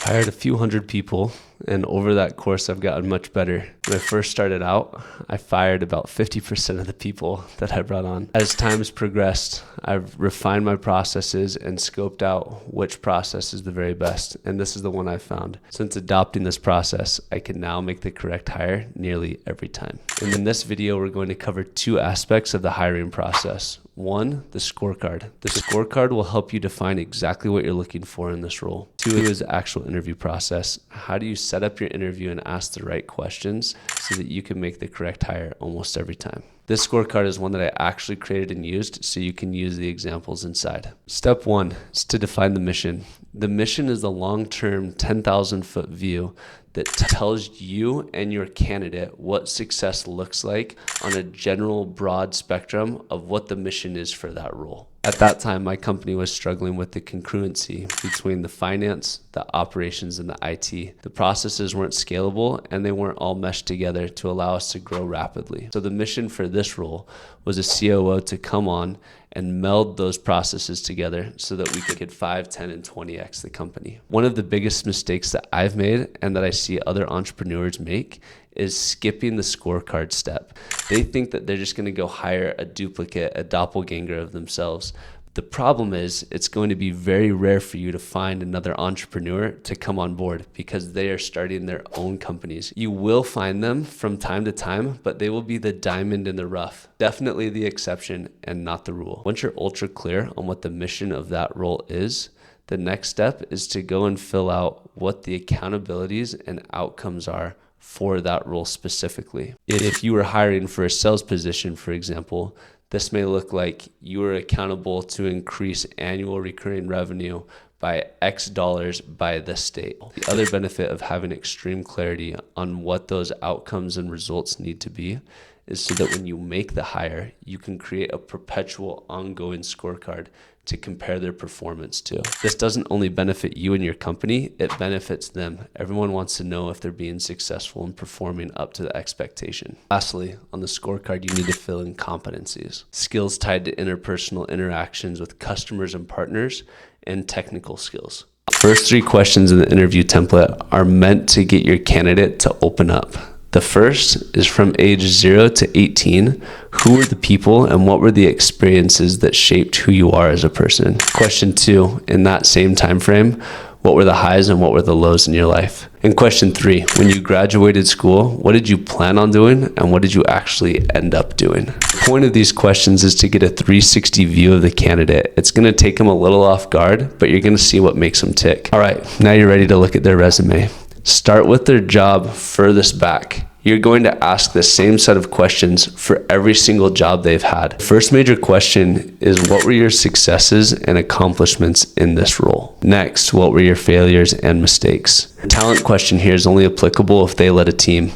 hired a few hundred people, and over that course, I've gotten much better. When I first started out, I fired about 50% of the people that I brought on. As time's progressed, I've refined my processes and scoped out which process is the very best, and this is the one I found. Since adopting this process, I can now make the correct hire nearly every time. And in this video, we're going to cover two aspects of the hiring process. One, the scorecard. The scorecard will help you define exactly what you're looking for in this role. Two is the actual interview process. How do you set up your interview and ask the right questions so that you can make the correct hire almost every time? This scorecard is one that I actually created and used, so you can use the examples inside. Step one is to define the mission. The mission is the long-term 10,000-foot view that tells you and your candidate what success looks like on a general broad spectrum of what the mission is for that role. At that time, my company was struggling with the congruency between the finance, the operations, and the IT. The processes weren't scalable and they weren't all meshed together to allow us to grow rapidly. So the mission for this role was a COO to come on and meld those processes together so that we could get 5, 10, and 20x the company. One of the biggest mistakes that I've made and that I see other entrepreneurs make is skipping the scorecard step. They think that they're just gonna go hire a duplicate, a doppelganger of themselves. The problem is it's going to be very rare for you to find another entrepreneur to come on board because they are starting their own companies. You will find them from time to time, but they will be the diamond in the rough. Definitely the exception and not the rule. Once you're ultra clear on what the mission of that role is, the next step is to go and fill out what the accountabilities and outcomes are for that role specifically. If you were hiring for a sales position, for example, this may look like you are accountable to increase annual recurring revenue by X dollars by this date. The other benefit of having extreme clarity on what those outcomes and results need to be is so that when you make the hire, you can create a perpetual ongoing scorecard to compare their performance to. This doesn't only benefit you and your company, it benefits them. Everyone wants to know if they're being successful and performing up to the expectation. Lastly, on the scorecard, you need to fill in competencies. Skills tied to interpersonal interactions with customers and partners, and technical skills. First three questions in the interview template are meant to get your candidate to open up. The first is from age 0 to 18. Who were the people and what were the experiences that shaped who you are as a person? Question 2, in that same time frame, what were the highs and what were the lows in your life? And question 3, when you graduated school, what did you plan on doing and what did you actually end up doing? The point of these questions is to get a 360 view of the candidate. It's going to take them a little off guard, but you're going to see what makes them tick. All right, now you're ready to look at their resume. Start with their job furthest back. You're going to ask the same set of questions for every single job they've had. The first major question is, what were your successes and accomplishments in this role? Next, what were your failures and mistakes? The talent question here is only applicable if they led a team,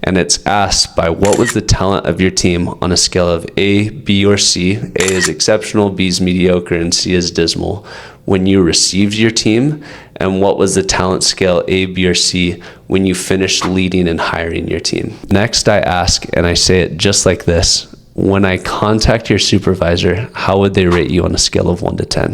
and it's asked by what was the talent of your team on a scale of A, B, or C. A is exceptional, B is mediocre, and C is dismal. When you received your team, and what was the talent scale A, B, or C when you finished leading and hiring your team? Next, I ask, and I say it just like this, when I contact your supervisor, how would they rate you on a scale of 1 to 10?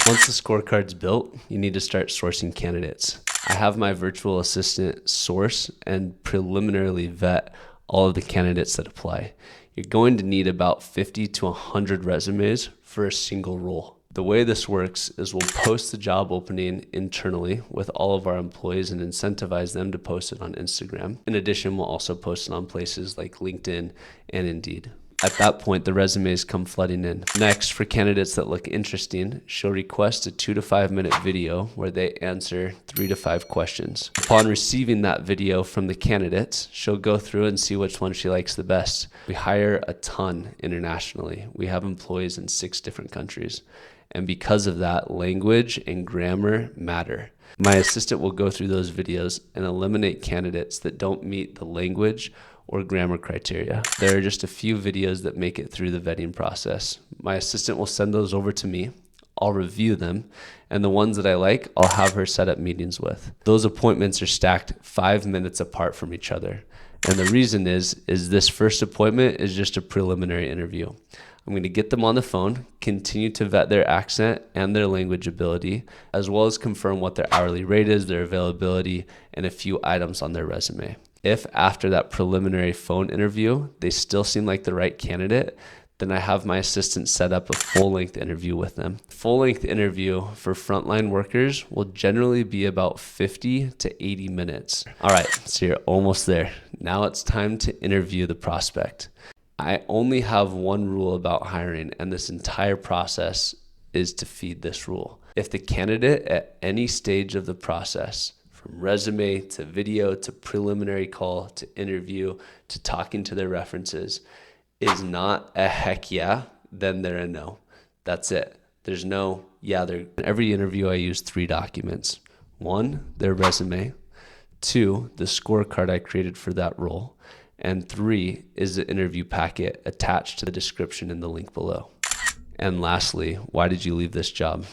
Once the scorecard's built, you need to start sourcing candidates. I have my virtual assistant source and preliminarily vet all of the candidates that apply. You're going to need about 50 to 100 resumes for a single role. The way this works is we'll post the job opening internally with all of our employees and incentivize them to post it on Instagram. In addition, we'll also post it on places like LinkedIn and Indeed. At that point, the resumes come flooding in. Next, for candidates that look interesting, she'll request a 2 to 5 minute video where they answer 3 to 5 questions. Upon receiving that video from the candidates, she'll go through and see which one she likes the best. We hire a ton internationally. We have employees in 6 different countries. And because of that, language and grammar matter. My assistant will go through those videos and eliminate candidates that don't meet the language or grammar criteria. There are just a few videos that make it through the vetting process. My assistant will send those over to me. I'll review them, and the ones that I like, I'll have her set up meetings with. Those appointments are stacked 5 minutes apart from each other. And the reason is this first appointment is just a preliminary interview. I'm going to get them on the phone, continue to vet their accent and their language ability, as well as confirm what their hourly rate is, their availability, and a few items on their resume. If after that preliminary phone interview, they still seem like the right candidate, then I have my assistant set up a full-length interview with them. Full-length interview for frontline workers will generally be about 50 to 80 minutes. All right, so you're almost there. Now it's time to interview the prospect. I only have one rule about hiring, and this entire process is to feed this rule. If the candidate at any stage of the process, from resume to video to preliminary call to interview to talking to their references, is not a heck yeah, then they're a no. That's it. There's no yeah. In every interview, I use 3 documents. 1, their resume. 2, the scorecard I created for that role. And 3 is the interview packet attached to the description in the link below. And lastly, why did you leave this job?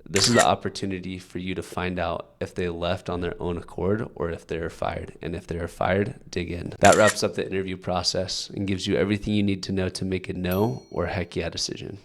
This is the opportunity for you to find out if they left on their own accord or if they are fired. And if they are fired, dig in. That wraps up the interview process and gives you everything you need to know to make a no or heck yeah decision.